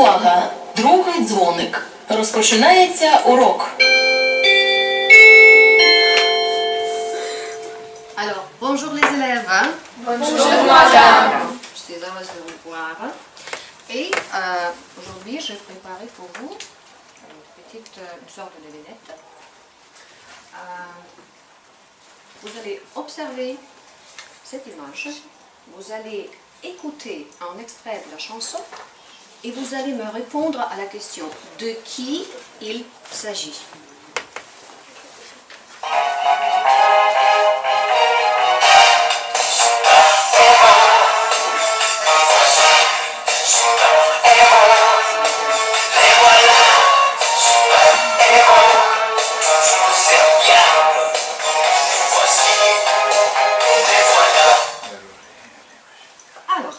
Увага! Другий дзвоник. Розпочинається урок. Alors, bonjour les élèves. Bonjour madame. Je suis heureuse de vous voir. Et aujourd'hui, j'ai préparé pour vous une sorte de devinette. Vous allez observer cette image. Vous allez écouter un extrait de la chanson et vous allez me répondre à la question de qui il s'agit. Alors,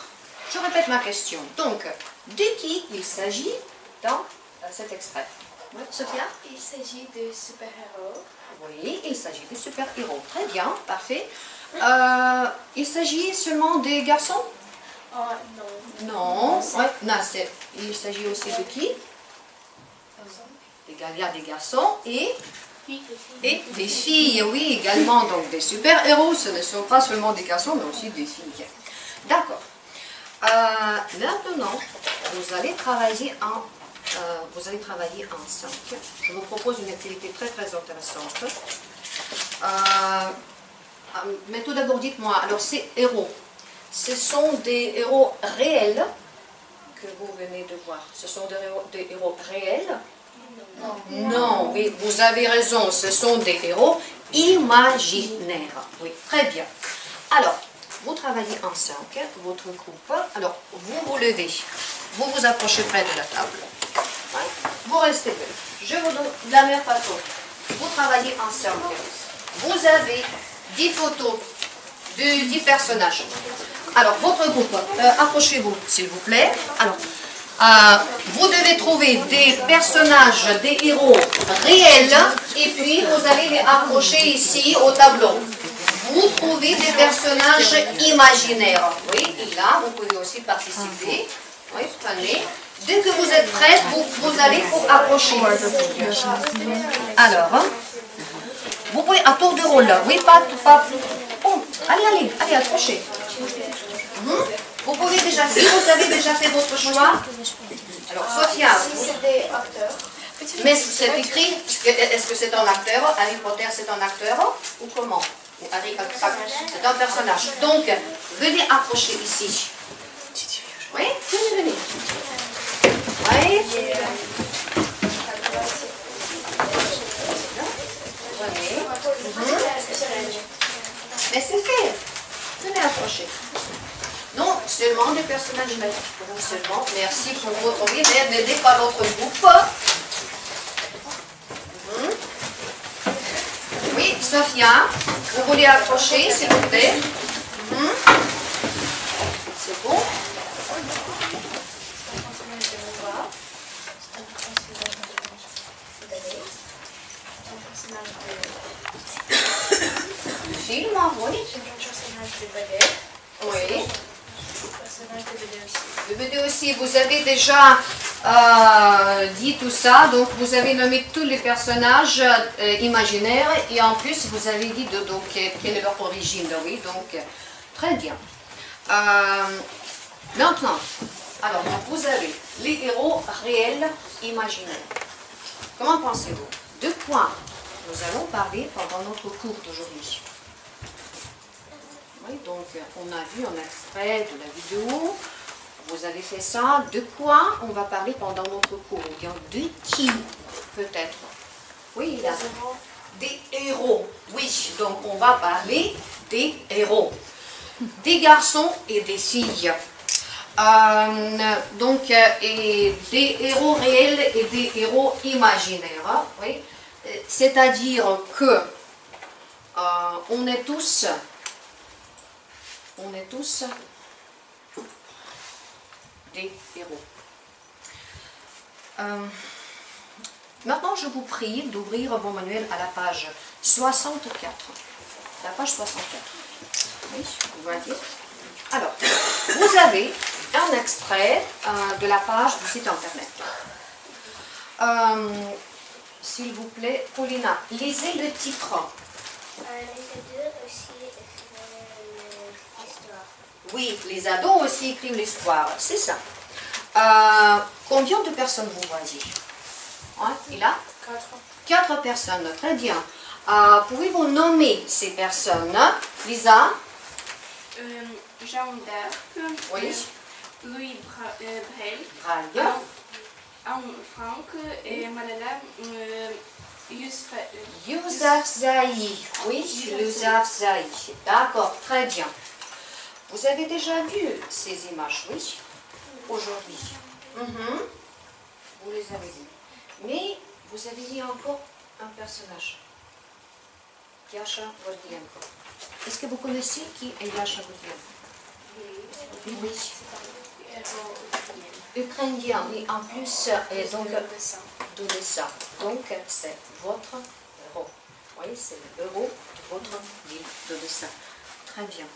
je répète ma question. Donc, de qui il s'agit dans cet extrait? Oui, Sophia? Il s'agit de super-héros. Oui, il s'agit de super-héros. Très bien, parfait. Il s'agit seulement des garçons? Oh non. Non. Ouais, non, il s'agit aussi de qui? Il y a des garçons et des filles, oui, également. Donc, des super-héros, ce ne sont pas seulement des garçons, mais aussi des filles. D'accord. Maintenant, vous allez travailler ensemble. Je vous propose une activité très très intéressante. Mais tout d'abord, dites-moi, alors ces héros, ce sont des héros réels que vous venez de voir. Ce sont des héros réels? Non, oui, vous avez raison, ce sont des héros imaginaires. Oui, très bien. Alors, vous travaillez ensemble, votre groupe. Alors, vous vous levez, vous vous approchez près de la table. Vous restez là. Je vous donne de la même façon. Vous travaillez ensemble. Vous avez 10 photos de 10 personnages. Alors, votre groupe, approchez-vous, s'il vous plaît. Alors, vous devez trouver des personnages, des héros réels, et puis vous allez les approcher ici au tableau. Vous trouvez des personnages imaginaires. Oui, et là, vous pouvez aussi participer. Oui, prenez. Dès que vous êtes prêts, vous allez vous approcher. Alors, vous pouvez à tour de rôle. Oui, pas. Oh, allez, approchez. Vous pouvez déjà, si vous avez déjà fait votre choix. Alors, Sophia. C'est des acteurs. Mais c'est écrit, est-ce que c'est un acteur? Harry Potter, c'est un acteur? Ou comment? C'est un personnage. Donc, venez approcher ici. Oui, venez. Oui. Mais c'est fait. Venez approcher. Non, seulement des personnages seulement. Merci pour votre vie, mais n'aidez pas votre groupe. Oui, Sophia, vous voulez approcher, s'il vous plaît? C'est bon? Film, oui. Oui. Le BD aussi, vous avez déjà dit tout ça, donc vous avez nommé tous les personnages imaginaires et en plus vous avez dit donc, quelle est leur origine, oui, donc très bien. Maintenant, alors vous avez les héros réels imaginaires. Comment pensez-vous? De quoi nous allons parler pendant notre cours d'aujourd'hui? Oui, donc on a vu un extrait de la vidéo, vous avez fait ça. De quoi on va parler pendant notre cours? Ou bien de qui peut-être? Oui, il y a des héros. Oui, donc on va parler des héros. Des garçons et des filles. Et des héros réels et des héros imaginaires. Oui. C'est-à-dire que on est tous des héros. Maintenant, je vous prie d'ouvrir vos manuels à la page 64. La page 64. Oui, vous voyez. Alors, vous avez un extrait de la page du site internet. S'il vous plaît, Paulina, lisez le titre. Les ados aussi écrivent l'histoire. Oui, les ados aussi écrivent l'histoire, c'est ça. Combien de personnes vous voyez? Hein, et là? 4 personnes, très bien. Pouvez-vous nommer ces personnes? Lisa? Jeanne d'Arc, Oui. Louis Braille, Braille. Anne Frank et Malala Yousafzai. Oui, Yousafzai. D'accord, très bien. Vous avez déjà vu ces images, oui? Aujourd'hui. Vous les avez vues. Mais vous avez dit encore un personnage. Yasha Gordienko. Est-ce que vous connaissez qui est Yasha Gordienko? Oui. Ukrainien, oui, en plus, et donc, d'Odessa. Donc, c'est votre héros. Oui, c'est le héros de votre ville d'Odessa. Très bien.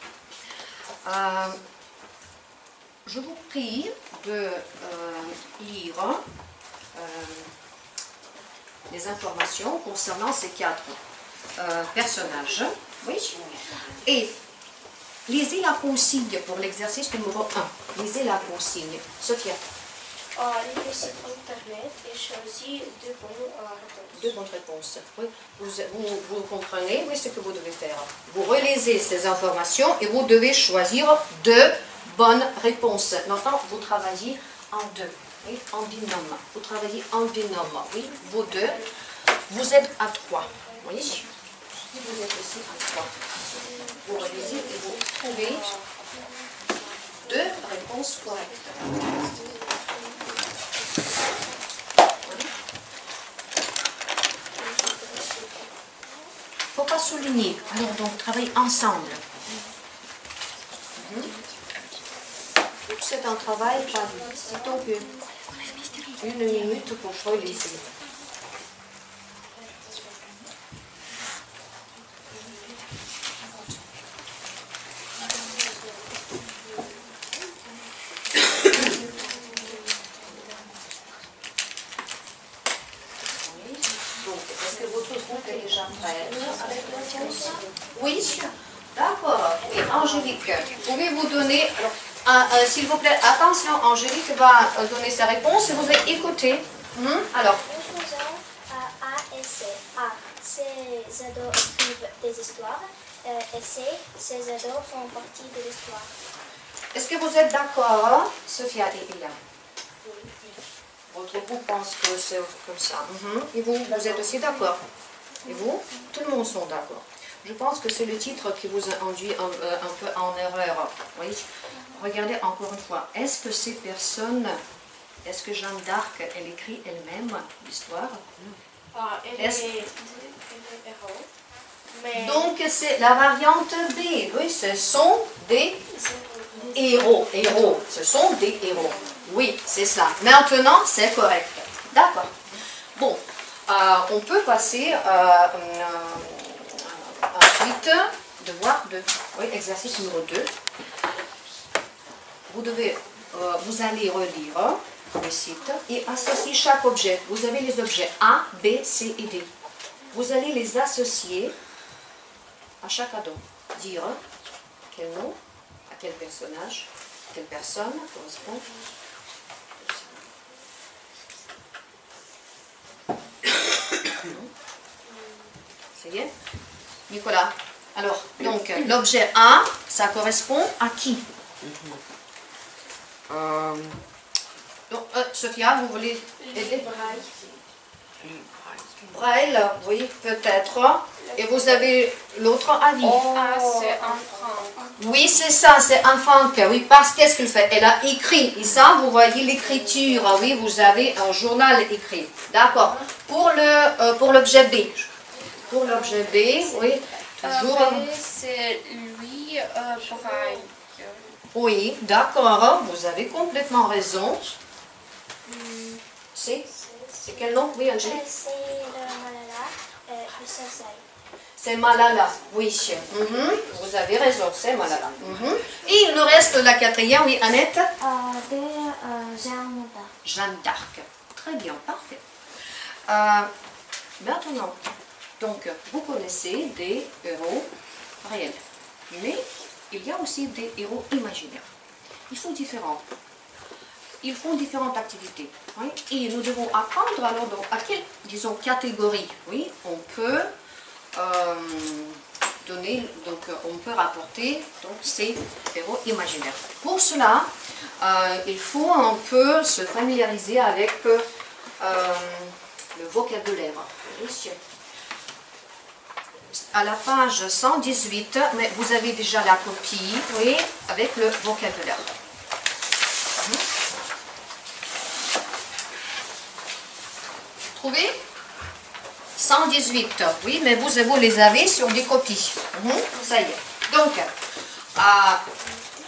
Je vous prie de lire les informations concernant ces 4 personnages. Oui. Et lisez la consigne pour l'exercice numéro 1. Lisez la consigne. Sophia. Le site internet et choisis 2 bonnes réponses. 2 bonnes réponses. Oui. Vous comprenez, oui, ce que vous devez faire. Vous relisez ces informations et vous devez choisir 2 bonnes réponses. Maintenant, vous travaillez en 2. Oui, en binôme. Vous travaillez en binôme. Oui, vous 2. Vous êtes à 3. Oui. Et vous êtes aussi à 3. Vous relisez et vous trouvez 2 réponses correctes. Il ne faut pas souligner. Alors, donc, travaillez ensemble. C'est un travail par plutôt qu'une minute pour relire. Est-ce que votre groupe est déjà prêt avec la réponse? Oui, d'accord. Oui, Angélique, pouvez-vous donner... s'il vous plaît, attention, Angélique va donner sa réponse et vous allez écouter. Alors. Nous faisons A et C. A, ces ados écrivent des histoires. Et C, ces ados font partie de l'histoire. Est-ce que vous êtes d'accord, Sophia et Ilan? Votre groupe pense que c'est comme ça. Et vous, vous êtes aussi d'accord? Et vous? Tout le monde sont d'accord. Je pense que c'est le titre qui vous a induit un peu en erreur. Oui. Regardez encore une fois. Est-ce que ces personnes, est-ce que Jeanne d'Arc, elle écrit elle-même l'histoire? elle est héros. Mais Donc c'est la variante B. Oui, ce sont des héros. Héros. Ce sont des héros. Oui, c'est ça. Maintenant, c'est correct. D'accord. Bon, on peut passer ensuite devoir 2. Oui, exercice numéro 2. Vous allez relire le site et associer chaque objet. Vous avez les objets A, B, C et D. Vous allez les associer à chaque ado. Dire quel nom, à quel personnage, quelle personne correspond. Ça y est? Nicolas. Alors, donc, l'objet A, ça correspond à qui? Donc, Sophia, vous voulez aider? Braille, oui, peut-être. Et vous avez l'autre avis. c'est un franc. Oui, c'est ça, c'est un Franck. Oui, parce qu'est-ce qu'elle fait? Elle a écrit. Et ça, vous voyez l'écriture. Oui, vous avez un journal écrit. D'accord. Pour l'objet B. Pour l'objet B, oui, toujours. C'est lui, Braille. Oui, d'accord. Vous avez complètement raison. C'est quel nom? Oui, Angélique. C'est le Malala Yousafzai. C'est Malala, oui. Vous avez raison, c'est Malala. Et il nous reste la quatrième, oui, Annette. Jeanne d'Arc. Jeanne d'Arc. Très bien, parfait. Maintenant, donc, vous connaissez des héros réels. Mais il y a aussi des héros imaginaires. Ils sont différents. Ils font différentes activités. Oui, et nous devons apprendre alors donc, à quelle, disons, catégorie, oui, on peut donner, donc on peut rapporter donc, ces héros imaginaires. Pour cela, il faut un peu se familiariser avec le vocabulaire. À la page 118, mais vous avez déjà la copie, oui, avec le vocabulaire. Trouvez 118, oui, mais vous les avez sur des copies. Ça y est. Donc,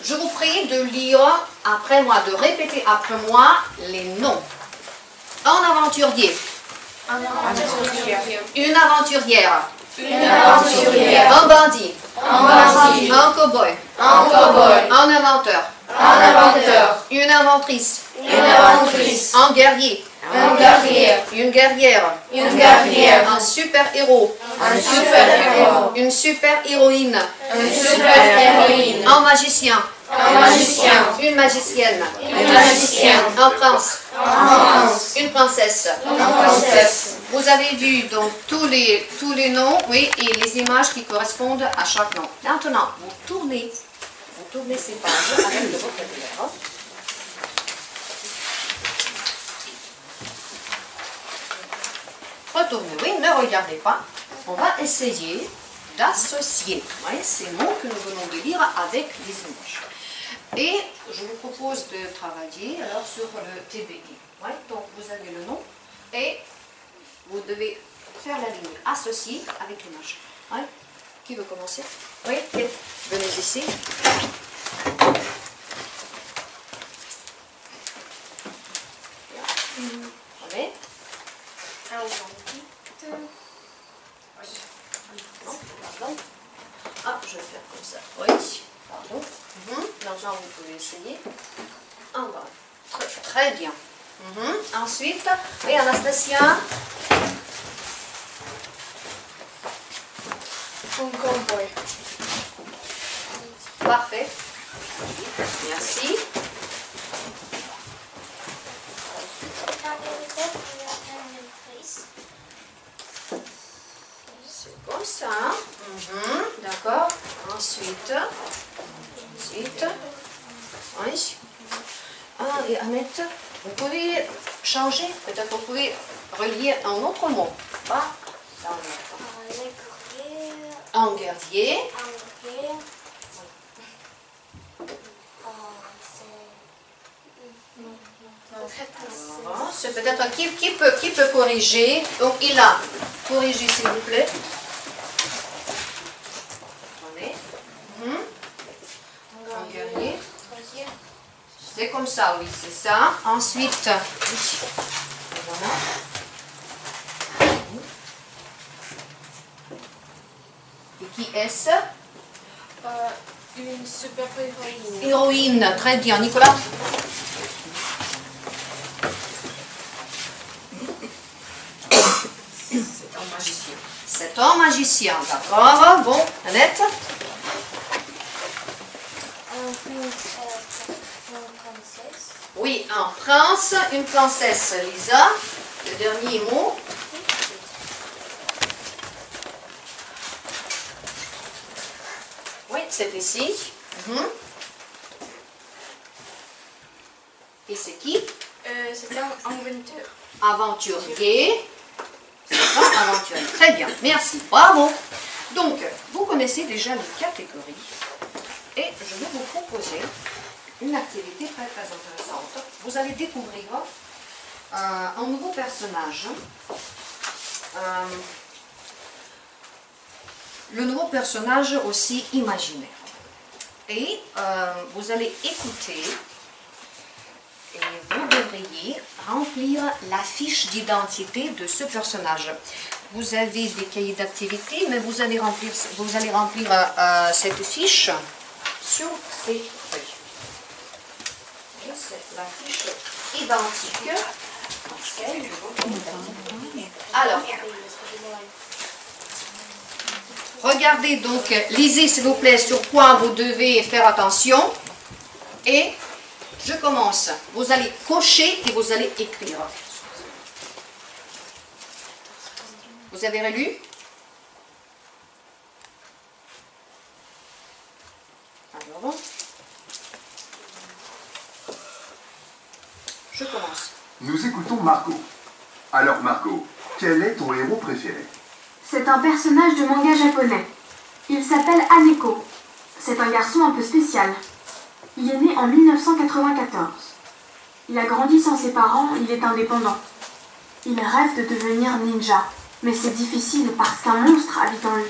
je vous prie de lire après moi, de répéter après moi les noms. Un aventurier. Une aventurière. Un bandit. Un cow-boy. Un inventeur. Une inventrice. Un guerrier. Une guerrière. Un super-héros. Une super-héroïne. Un magicien. Une magicienne. Un prince. Une princesse. Vous avez vu donc tous les noms, oui, et les images qui correspondent à chaque nom. Maintenant, vous tournez ces pages avec le vocabulaire. Retournez, oui, ne regardez pas. On va essayer d'associer ces mots que nous venons de lire avec les images. Et je vous propose de travailler alors sur le TBI. Ouais, donc vous avez le nom et vous devez faire la ligne associée avec l'image. Ouais. Qui veut commencer? Oui, venez ici. Allez. Pardon. Ah, je vais faire comme ça. Oui, pardon. Maintenant, vous pouvez essayer. En bas. Très bien. Ensuite, et Anastasia. Un cowboy. Parfait. Merci. C'est comme ça. D'accord. Ensuite. Oui. Ah, et Annette, vous pouvez changer. Peut-être vous pouvez relier un autre mot. Pas dans un guerrier. C'est peut-être qui peut corriger. Donc il a corrigé s'il vous plaît. Attendez. Un guerrier. C'est comme ça, oui, c'est ça. Ensuite, voilà. Et qui est-ce? Une super-héroïne. Héroïne, très bien. Nicolas? C'est un magicien. C'est un magicien, d'accord. Bon, Annette? Oui, un prince, une princesse. Lisa, le dernier mot. Oui, c'est ici. Et c'est qui? C'est un inventeur. Aventurier. C'est un aventurier. Très bien, merci, bravo. Donc, vous connaissez déjà les catégories. Et je vais vous proposer une activité très très intéressante. Vous allez découvrir un nouveau personnage. Le nouveau personnage aussi imaginaire. Et vous allez écouter et vous devrez devriez remplir la fiche d'identité de ce personnage. Vous avez des cahiers d'activité, mais vous allez remplir cette fiche sur ces feuilles. Et c'est la fiche identique. Alors, regardez donc, lisez s'il vous plaît sur quoi vous devez faire attention. Et je commence. Vous allez cocher et vous allez écrire. Vous avez relu? Alors, je commence. Nous écoutons Margot. Alors Margot, quel est ton héros préféré? C'est un personnage de manga japonais. Il s'appelle Haneko. C'est un garçon un peu spécial. Il est né en 1994. Il a grandi sans ses parents, il est indépendant. Il rêve de devenir ninja, mais c'est difficile parce qu'un monstre habite en lui.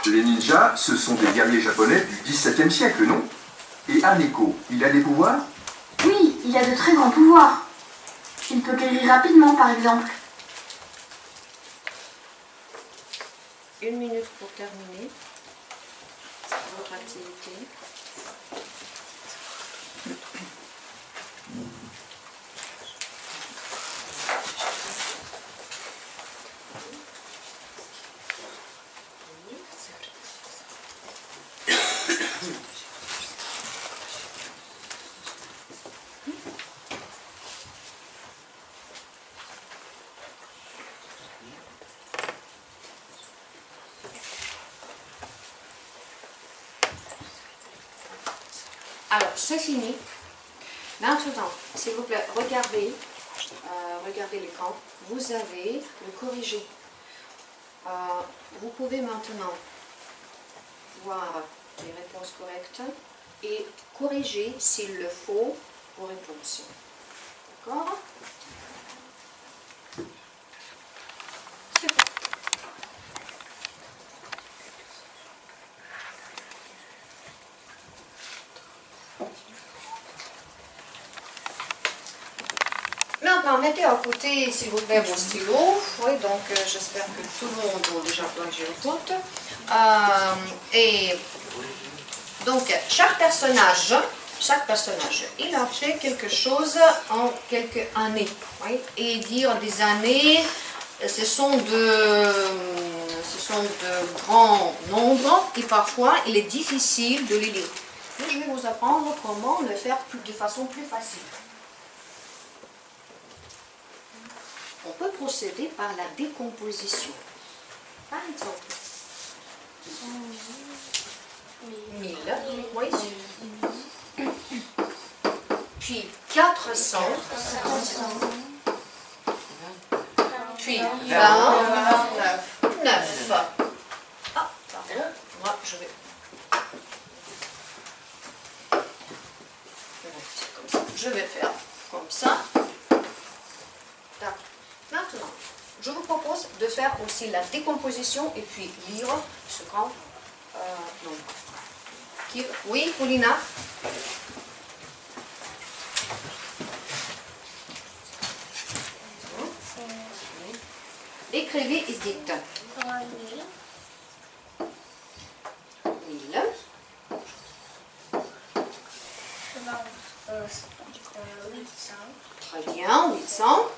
Les ninjas, ce sont des guerriers japonais du XVIIe siècle, non? Et Haneko, il a des pouvoirs? Oui, il a de très grands pouvoirs. Il peut guérir rapidement, par exemple. 1 minute pour terminer votre activité. Alors, c'est fini. Maintenant, s'il vous plaît, regardez l'écran. Vous avez le corrigé. Vous pouvez maintenant voir les réponses correctes et corriger s'il le faut vos réponses. D'accord? Super. Maintenant, mettez à côté, s'il vous plaît, vos stylos. Oui, donc j'espère que tout le monde a déjà plongé au foot. Et donc, chaque personnage, il a fait quelque chose en quelques années. Oui, et dire des années, ce sont de grands nombres et parfois, il est difficile de les lire. Mais je vais vous apprendre comment le faire de façon plus facile. On peut procéder par la décomposition. Par exemple, 1000, oui. Puis 400, puis 29. Ah, pardon, moi je vais... Comme ça. Je vais faire comme ça. Maintenant, je vous propose de faire aussi la décomposition et puis lire ce grand nombre. Oui, Paulina? Écrivez et dites. 3000, 1000. 800, Très bien, 800.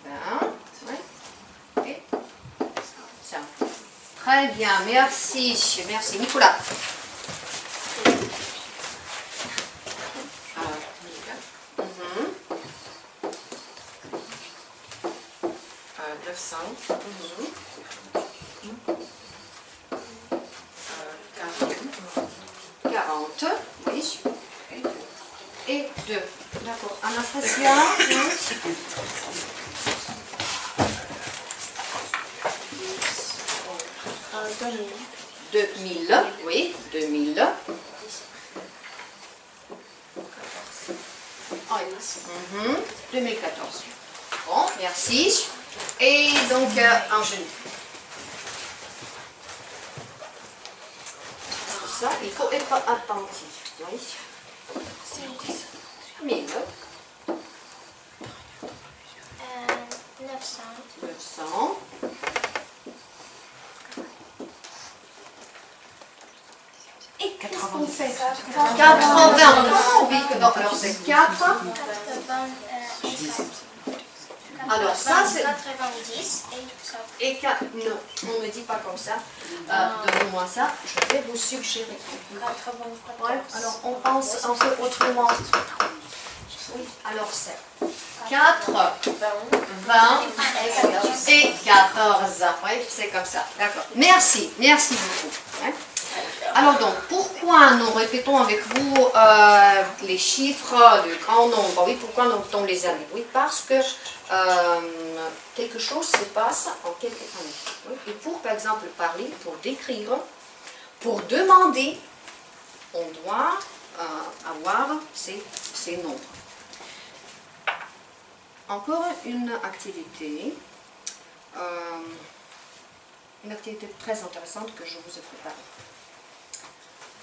20. Oui. Et ça. Très bien, merci. Merci, Nicolas. 900. 40, oui. Et 2. D'accord. Anastasia, 2000, oui, 2000. Ah, 2014. Bon, merci. Et donc, Angélique. ça, il faut être attentif. Oui. 1000, 900, 900, et qu'est-ce qu'on fait? 80. Oui, alors c'est 4. 90 Alors ça c'est... 90 Et 4. Non, on ne me dit pas comme ça. Donnez-moi ça, je vais vous suggérer. Ouais, alors on pense, on fait autrement. Oui, alors c'est 4, 20 et 14. Oui, c'est comme ça. D'accord. Merci, merci beaucoup. Ouais. Alors donc, pourquoi nous répétons avec vous les chiffres de grand nombre? Oui, pourquoi nous notons les années? Oui, parce que quelque chose se passe en quelques années. Oui. Et pour, par exemple, parler, pour décrire, pour demander, on doit avoir ces nombres. Encore une activité très intéressante que je vous ai préparée.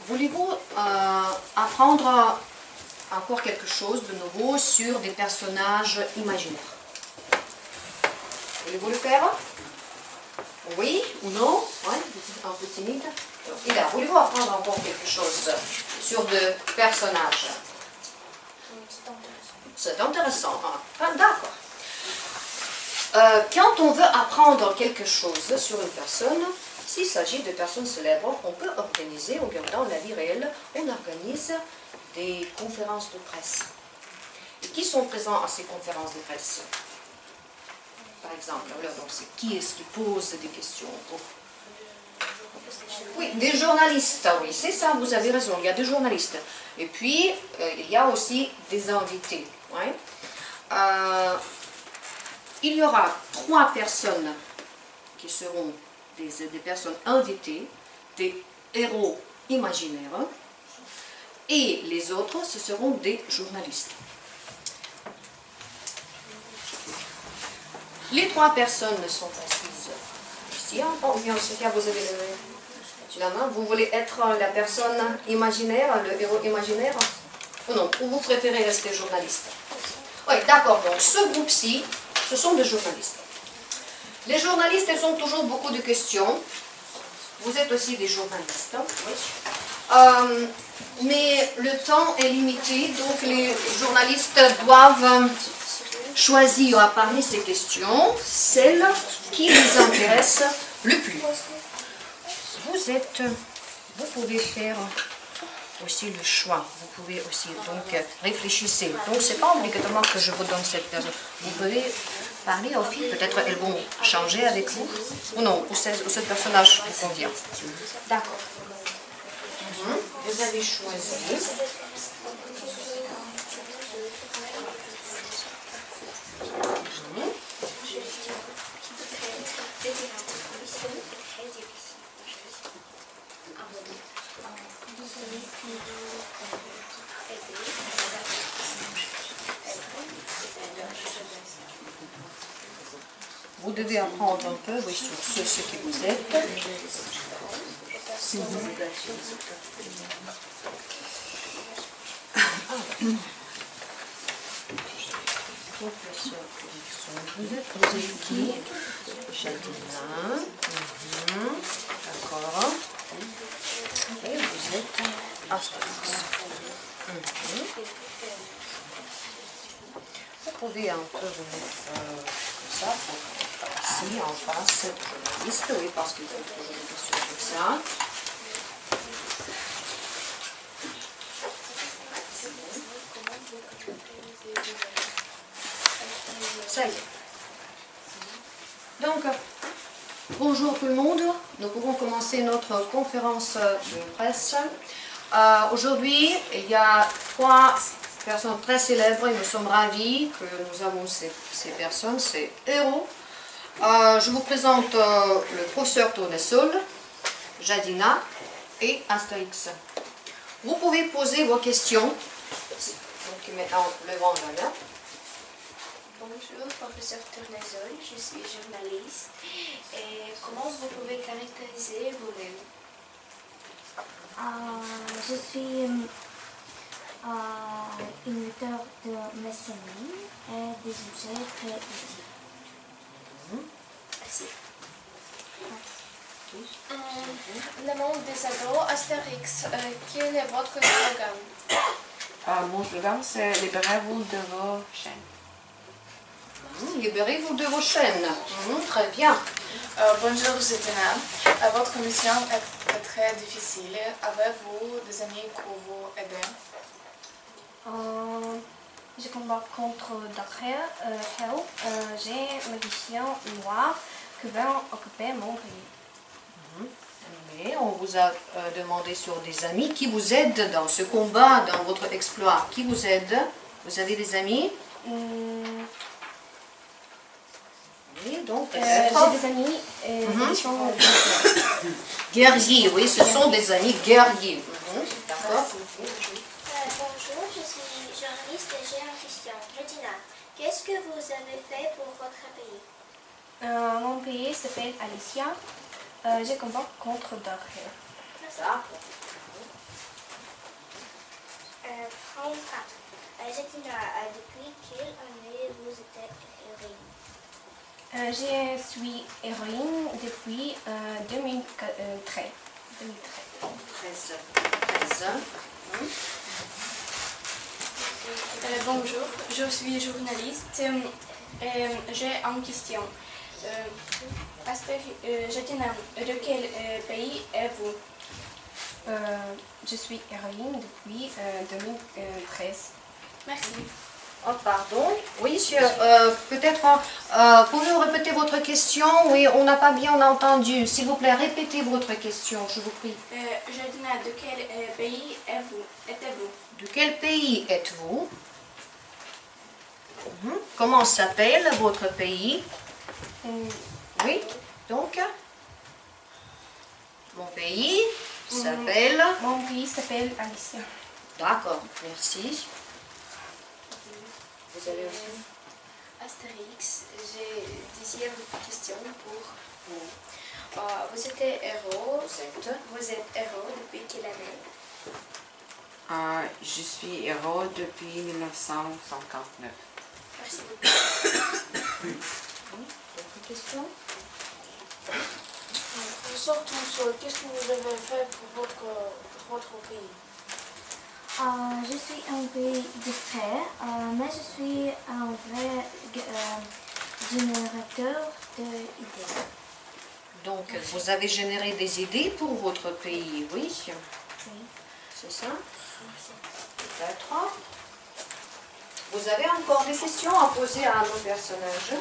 Voulez-vous apprendre encore quelque chose de nouveau sur des personnages imaginaires? Voulez-vous le faire? Oui ou non? Oui, un peu timide. Et là, voulez-vous apprendre encore quelque chose sur des personnages? C'est intéressant. Hein? D'accord. Quand on veut apprendre quelque chose sur une personne, s'il s'agit de personnes célèbres, on peut organiser, en regardant la vie réelle, on organise des conférences de presse. Et qui sont présents à ces conférences de presse? Par exemple, alors, donc, c'est qui est-ce qui pose des questions? Oui, des journalistes, oui, c'est ça, vous avez raison, il y a des journalistes. Et puis, il y a aussi des invités. Ouais. Il y aura 3 personnes qui seront des personnes invitées, des héros imaginaires, et les autres, ce seront des journalistes. Les 3 personnes sont assises ici, hein, ou bien ce cas vous avez la main. Vous voulez être la personne imaginaire, le héros imaginaire, ou non, ou vous préférez rester journaliste? Oui, d'accord, donc ce groupe-ci, ce sont des journalistes. Les journalistes, ils ont toujours beaucoup de questions. Vous êtes aussi des journalistes. Oui. Mais le temps est limité, donc les journalistes doivent choisir parmi ces questions celles qui les intéressent le plus. Vous pouvez faire aussi le choix. Vous pouvez aussi, donc, réfléchissez. Donc, ce n'est pas obligatoirement que je vous donne cette personne. Vous pouvez parler aux filles, peut-être elles vont changer avec vous. Ou non, ou ce personnage vous convient. D'accord. Vous avez choisi. Vous devez apprendre un peu, oui, sur ce qui vous êtes. Vous êtes qui? Jadina. D'accord. Et vous êtes Astérix. Vous pouvez un peu vous mettre comme ça, ici en face de la liste, oui, parce qu'il faut poser des questions comme ça. Ça y est. Donc, bonjour tout le monde. Nous pouvons commencer notre conférence de presse. Aujourd'hui, il y a 3 personnes très célèbres et nous sommes ravis que nous avons ces personnes, ces héros. Je vous présente le professeur Tournesol, Jadina et Astérix. Vous pouvez poser vos questions. Donc, maintenant, levons la main. Bonjour, professeur Tournesol, je suis journaliste. Et comment vous pouvez caractériser vous-même? Je suis une auteure de mécanique et des objets très utiles. Merci. Le monde des ados, Astérix, quel est votre slogan? Mon slogan, c'est libérez-vous de vos chaînes. Libérez-vous de vos chaînes. Très bien. Bonjour Jetina, votre mission est très difficile. Avez-vous des amis pour vous aider? Je combat contre Darrell. J'ai magicien noir qui veut occuper mon pays. Mais on vous a demandé sur des amis qui vous aident dans ce combat, dans votre exploit. Qui vous aide? Vous avez des amis? Oui, donc J'ai des amis qui sont guerriers, oui, ce sont des amis guerriers. D'accord. Bonjour, je suis journaliste et j'ai une question. Regina, qu'est-ce que vous avez fait pour votre pays? Mon pays s'appelle Alicia. Je combat contre Darrell. Phrase 4. Regina, depuis quelle année vous êtes héroïne? Je suis héroïne depuis 2013. Bonjour, je suis journaliste et j'ai une question. Jetina, de quel pays êtes-vous? Je suis héroïne depuis 2013. Merci. Oh, pardon. Oui, peut-être, pouvez-vous répéter votre question? Oui, on n'a pas bien entendu. S'il vous plaît, répétez votre question, je vous prie. Jetina, de quel pays êtes-vous? De quel pays êtes-vous? Comment s'appelle votre pays? Oui, donc, mon pays s'appelle... Mon pays s'appelle Alicia. D'accord, merci. Vous avez aussi? Astérix, j'ai une deuxième question pour vous. Vous êtes héros depuis quelle année? Je suis héros depuis 1959. Merci beaucoup. D'autres questions? Bonsoir tous, qu'est-ce que vous avez fait pour votre pays? Je suis un peu distrait, mais je suis un vrai générateur d'idées. Donc, vous avez généré des idées pour votre pays, oui? Oui. C'est ça? Peut-être. Vous avez encore des questions à poser à nos personnages?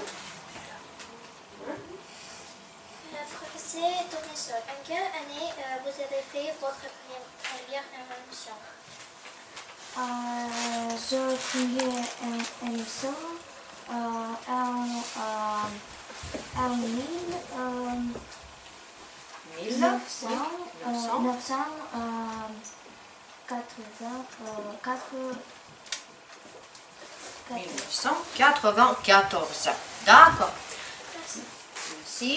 Professeur Tournesol, en quelle année vous avez fait votre première invention? Je fais une émission en 1994. D'accord. Merci.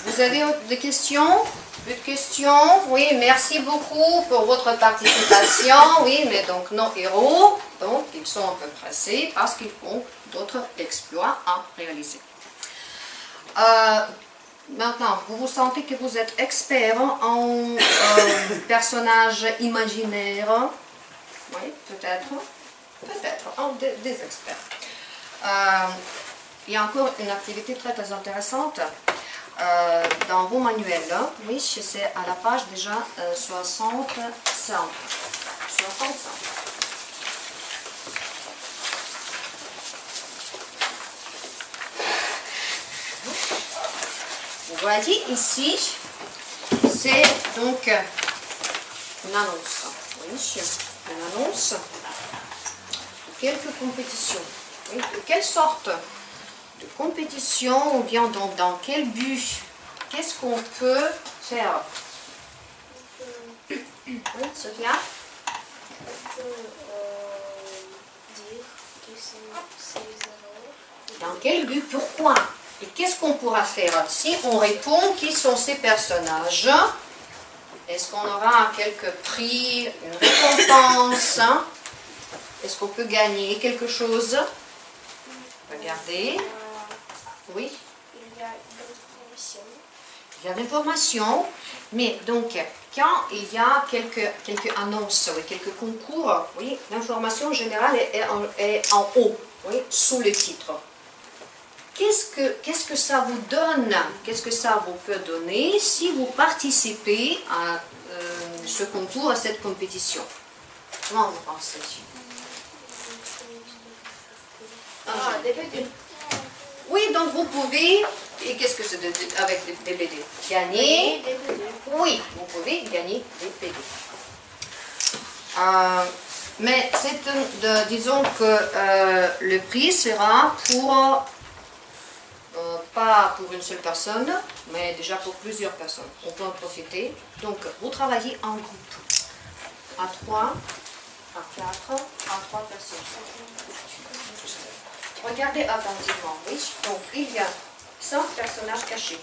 Vous avez des questions? Plus de questions? Oui, merci beaucoup pour votre participation. Oui, mais donc nos héros, donc ils sont un peu pressés parce qu'ils ont d'autres exploits à réaliser. Maintenant, vous vous sentez que vous êtes expert en personnages imaginaires? Oui, peut-être. Peut-être, des experts. Il y a encore une activité très, très intéressante dans vos manuels. Oui, c'est à la page déjà 65. 65. Vous voyez ici, c'est donc une annonce. Oui, une annonce de quelques compétitions. Oui, de quelle sorte de compétition ou bien donc dans quel but? Qu'est-ce qu'on peut faire? Oui, Sophia? On peut dire que c'est les erreurs. Dans quel but? Pourquoi? Et qu'est-ce qu'on pourra faire? Si on répond qui sont ces personnages, Est-ce qu'on aura quelques prix, une récompense? Est-ce qu'on peut gagner quelque chose? Regardez. Oui. Il y a l'information. Il y a l'information, mais donc quand il y a quelques annonces, oui, quelques concours, oui, l'information générale est en haut, oui, sous le titre. Qu'est-ce que ça vous donne? Qu'est-ce que ça vous peut donner si vous participez à ce concours, à cette compétition? Comment vous pensez? Des BD. Oui, donc vous pouvez, et qu'est-ce que c'est avec des BD? Gagner, Des BD. oui, vous pouvez gagner des BD. Mais disons que le prix sera pour, pas pour une seule personne, mais déjà pour plusieurs personnes. On peut en profiter. Donc, vous travaillez en groupe, à 3, à 4, à 3 personnes. Regardez attentivement, oui. Donc, il y a 100 personnages cachés.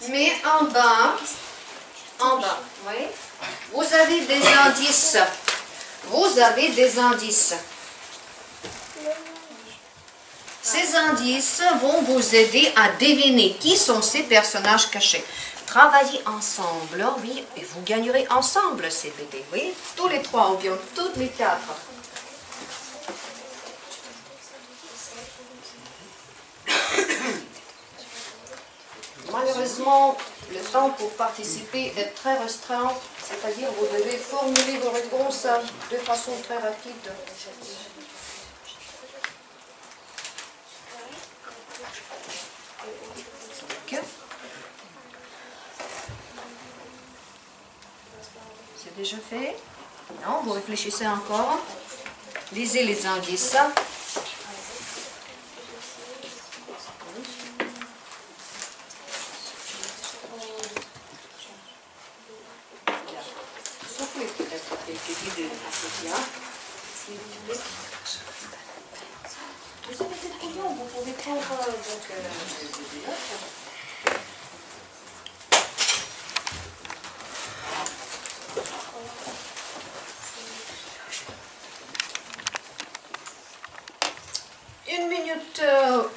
Mais en bas, oui, vous avez des indices. Vous avez des indices. Ces indices vont vous aider à deviner qui sont ces personnages cachés. Travaillez ensemble, oui, et vous gagnerez ensemble ces BD, oui. Tous les trois, ou bien toutes les quatre. Malheureusement, le temps pour participer est très restreint, c'est-à-dire vous devez formuler vos réponses de façon très rapide. C'est déjà fait? Non, vous réfléchissez encore. Lisez les indices. Soufflez peut-être quelques idées assez bien. Si vous voulez. Vous avez des crayons, vous pouvez prendre des notes. Une minute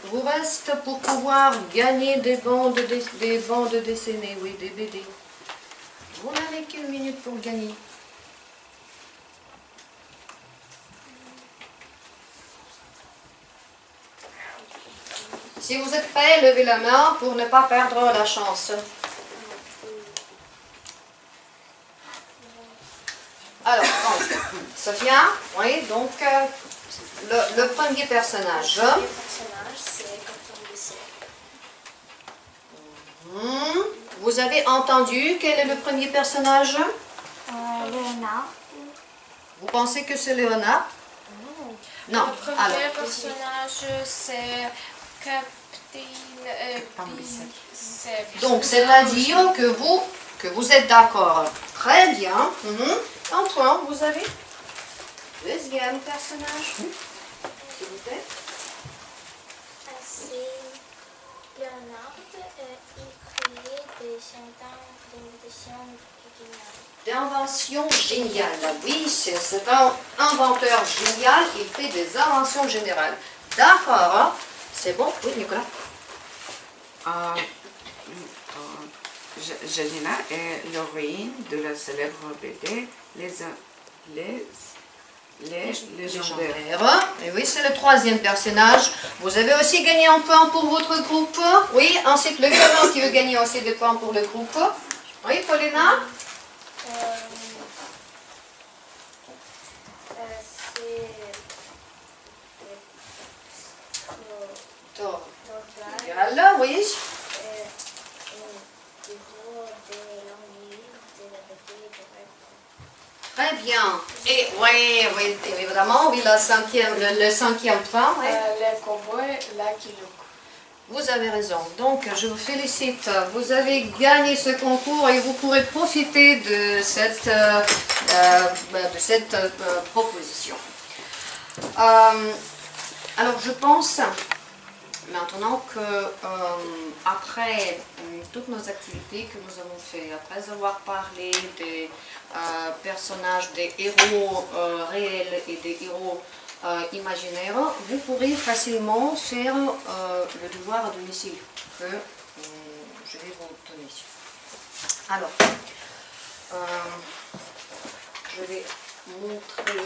vous reste pour pouvoir gagner des bandes dessinées, oui, des BD. Vous n'avez qu'une minute pour gagner. Si vous êtes prêts, levez la main pour ne pas perdre la chance. Alors, Sophia, oui, donc le premier personnage. Le premier personnage, c'est Captain Lycée. Vous avez entendu quel est le premier personnage? Léonard. Vous pensez que c'est Léonard? Non. Le premier personnage, c'est Captain Lycée. Donc, c'est-à-dire que vous êtes d'accord. Très bien. Antoine, vous avez deuxième personnage, s'il vous plaît. C'est Léonard. Il crée des D'inventions géniales. Oui, c'est un inventeur génial. Il fait des inventions générales. D'accord. C'est bon? Oui, Nicolas. Janina est l'héroïne de la célèbre BD Les Légendaires. Et oui, c'est le troisième personnage. Vous avez aussi gagné un point pour votre groupe. Oui, ensuite le violon qui veut gagner aussi des points pour le groupe. Oui, Paulina? Là, oui. Très bien. Et oui, évidemment, oui, le cinquième point. Oui. Le cowboy Lucky Luke. Vous avez raison. Donc, je vous félicite. Vous avez gagné ce concours et vous pourrez profiter de cette proposition. Alors, je pense maintenant que après toutes nos activités que nous avons fait, après avoir parlé des personnages, des héros réels et des héros imaginaires, vous pourrez facilement faire le devoir à domicile que je vais vous donner. Alors, je vais montrer.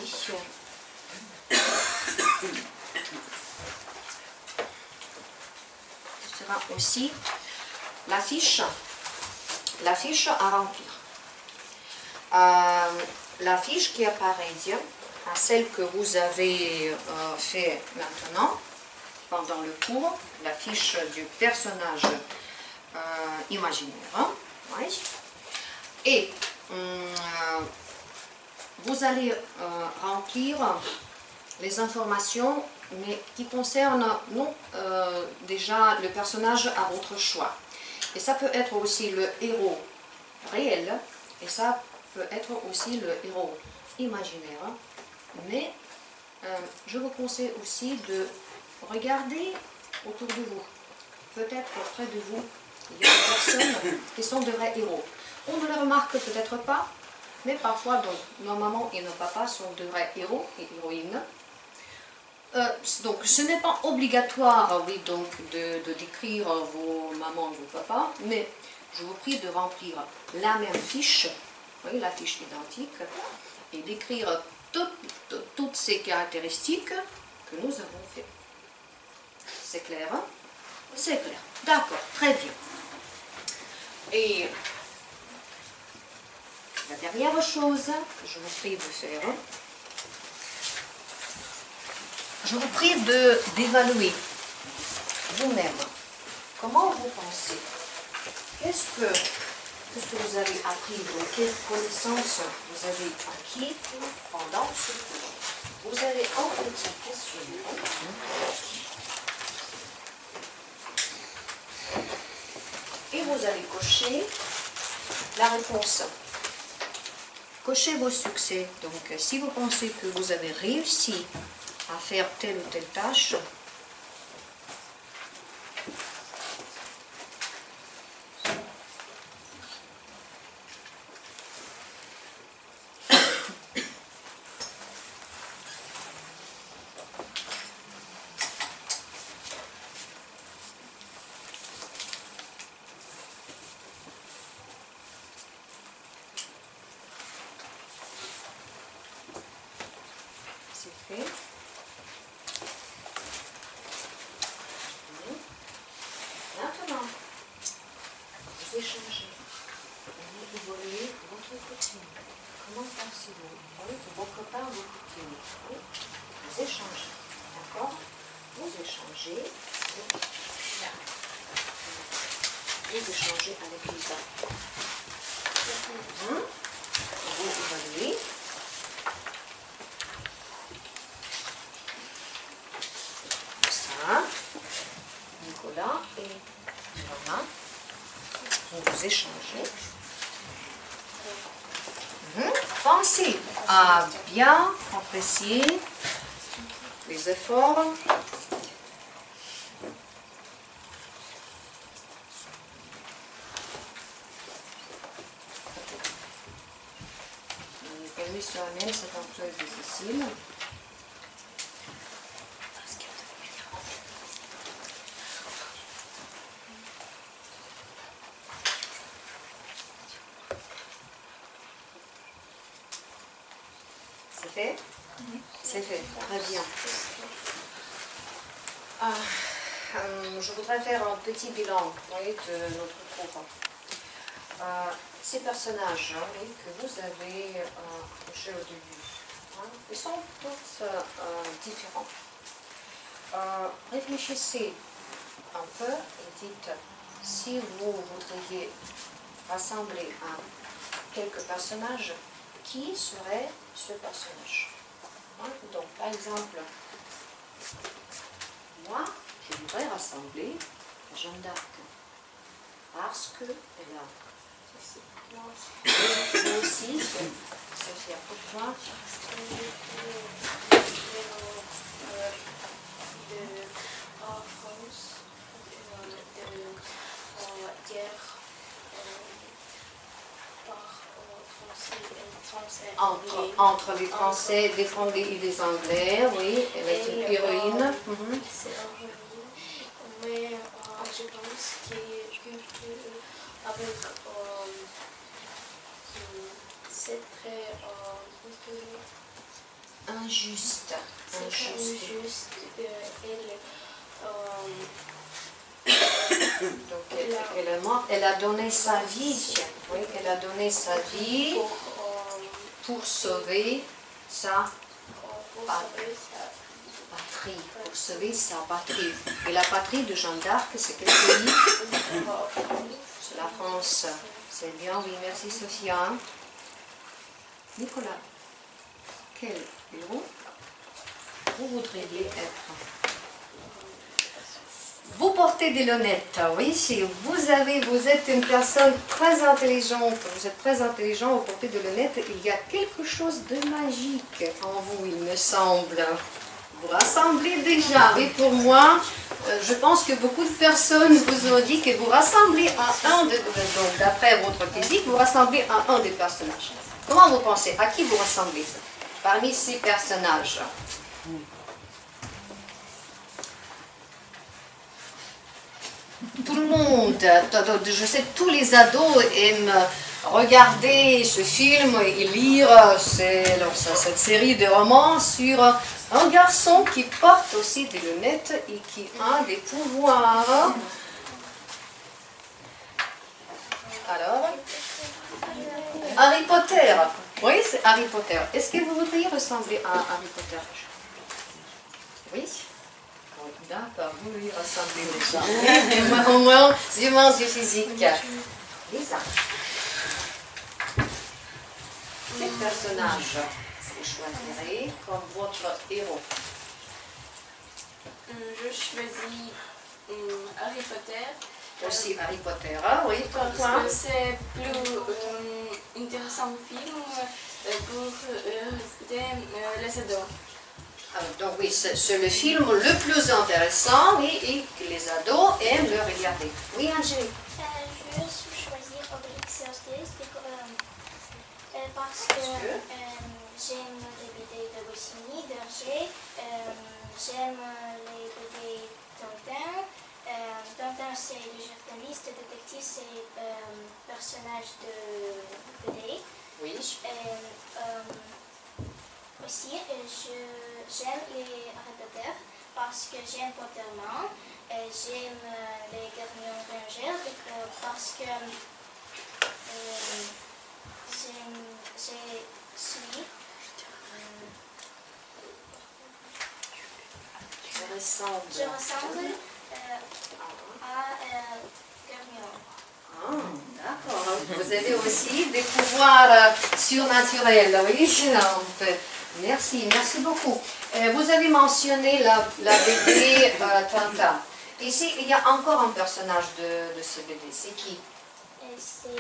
Ce sera aussi l'affiche à remplir. L'affiche qui apparaît à celle que vous avez fait maintenant pendant le cours, l'affiche du personnage imaginaire. Oui. Et vous allez remplir les informations, mais qui concernent non déjà le personnage à votre choix. Et ça peut être aussi le héros réel, et ça peut être aussi le héros imaginaire. Mais je vous conseille aussi de regarder autour de vous. Peut-être près de vous, il y a des personnes qui sont de vrais héros. On ne les remarque peut-être pas, mais parfois, donc, nos mamans et nos papas sont de vrais héros et héroïnes. Donc, ce n'est pas obligatoire, oui, donc, de décrire vos mamans, vos papas, mais je vous prie de remplir la même fiche, oui, la fiche identique, et d'écrire toutes ces caractéristiques que nous avons fait. C'est clair, hein? C'est clair. D'accord, très bien. Et la dernière chose que je vous prie de faire, je vous prie d'évaluer vous-même comment vous pensez. Qu'est-ce que vous avez appris, donc quelles connaissances vous avez acquis pendant ce cours. Vous avez un petit questionnaire. Et vous allez cocher la réponse. Cochez vos succès. Donc, si vous pensez que vous avez réussi à faire telle ou telle tâche, c'est fait. Maintenant, vous échangez, vous évoluez votre routine. Comment pensez-vous? Oui, vos copains, vos copines. Oui. Vous échangez, d'accord? Vous échangez. Vous échangez avec Lisa. Vous évaluez. Ça. Nicolas et Laura. Vous échangez. Pensez à bien apprécier les efforts. Les permis sur la même, c'est un peu difficile. C'est fait? C'est fait, très bien. Je voudrais faire un petit bilan, oui, de notre cours. Ces personnages, oui, que vous avez accrochés au début, ils sont tous différents. Réfléchissez un peu et dites si vous voudriez rassembler quelques personnages, qui serait ce personnage? Donc, par exemple, moi, je voudrais rassembler Jeanne d'Arc parce que elle a moi aussi, Sophia, pourquoi? de Argos. guerre par français et Entre les Français et les Anglais, oui, elle est une héroïne. C'est horrible, mais je pense qu'avec c'est très Injuste. injuste. Donc elle est morte, elle a donné sa vie. Oui, elle a donné sa vie pour sauver sa patrie. Pour sauver sa patrie. Et la patrie de Jeanne d'Arc, c'est quel pays? C'est la France. C'est bien, oui, merci Sophia. Nicolas, quel héros vous voudriez être? Vous portez des lunettes, oui, vous êtes une personne très intelligente, vous êtes très intelligent, vous portez des lunettes, il y a quelque chose de magique en vous, il me semble. Vous rassemblez déjà, oui, pour moi, je pense que beaucoup de personnes vous ont dit que vous rassemblez à donc d'après votre physique, vous rassemblez à un des personnages. Comment vous pensez? À qui vous ressemblez parmi ces personnages? Tout le monde, je sais que tous les ados aiment regarder ce film et lire cette série de romans sur un garçon qui porte aussi des lunettes et qui a des pouvoirs. Alors, Harry Potter. Oui, c'est Harry Potter. Est-ce que vous voudriez ressembler à Harry Potter? Oui. D'accord, vous lui ressemblez déjà. Au moins, dimension physique. Lisa. Quel personnage vous choisirez comme votre héros? Je choisis Harry Potter. Aussi Harry Potter, oui, Parce pourquoi? que c'est plus intéressant film pour les ados. Donc oui, c'est le film le plus intéressant et que les ados aiment le regarder. Oui, Angélique. Je vais choisir Obélix et Astérix parce que j'aime les BD de Goscinny, d'Hergé, j'aime les BD Tintin. Tintin, c'est le journaliste, détective, c'est personnage de BD. Oui. Aussi, j'aime les Harry Potter parce que j'aime Potterman, j'aime les Hermione Granger parce que je ressemble à Hermione. D'accord. Vous avez aussi des pouvoirs surnaturels, oui. Merci, merci beaucoup. Vous avez mentionné la BD Tintin. Ici, il y a encore un personnage de ce BD. C'est qui? C'est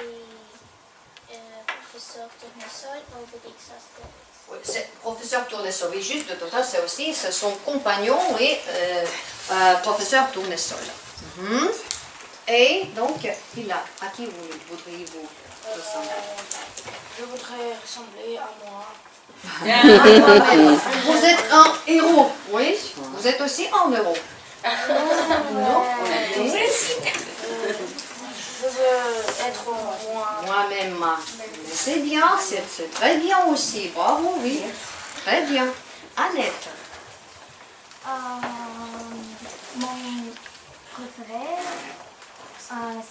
professeur Tournesol, Obélix Astérix. Oui, c'est professeur Tournesol. Oui, juste de Tintin, c'est aussi son compagnon et professeur Tournesol. Et donc, il a, à qui voudriez-vous ressembler? Je voudrais ressembler à moi. Vous êtes un héros, oui. Vous êtes aussi un héros. Non, Je veux être moi. Moi-même. C'est bien, c'est très bien aussi. Bravo, oui. Très bien. Annette. Mon préféré,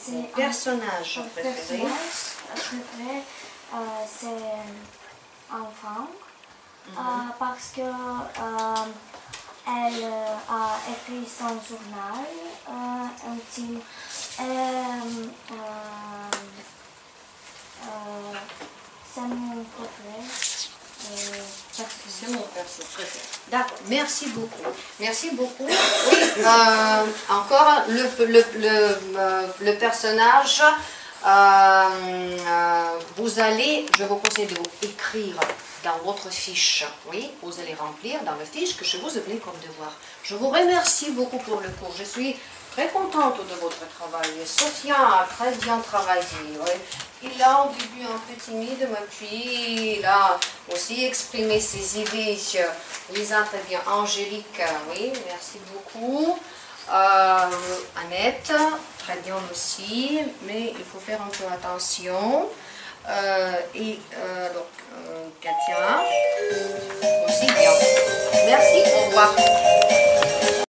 c'est Personnage préféré. C'est une femme parce que elle a écrit son journal intime. C'est mon préféré. C'est mon perso préféré. D'accord, merci beaucoup. Merci beaucoup. Oui, encore le personnage. Vous allez, je vous conseille de vous écrire dans votre fiche. Oui, vous allez remplir dans la fiche que je vous ai donné comme devoir. Je vous remercie beaucoup pour le cours. Je suis très contente de votre travail. Sophia a très bien travaillé. Oui. Il a au début un peu timide, mais puis il a aussi exprimé ses idées. Lisa, très bien. Angélique, oui, merci beaucoup. Annette, très bien aussi, mais il faut faire un peu attention. Donc, Katia, aussi bien. Merci, au revoir.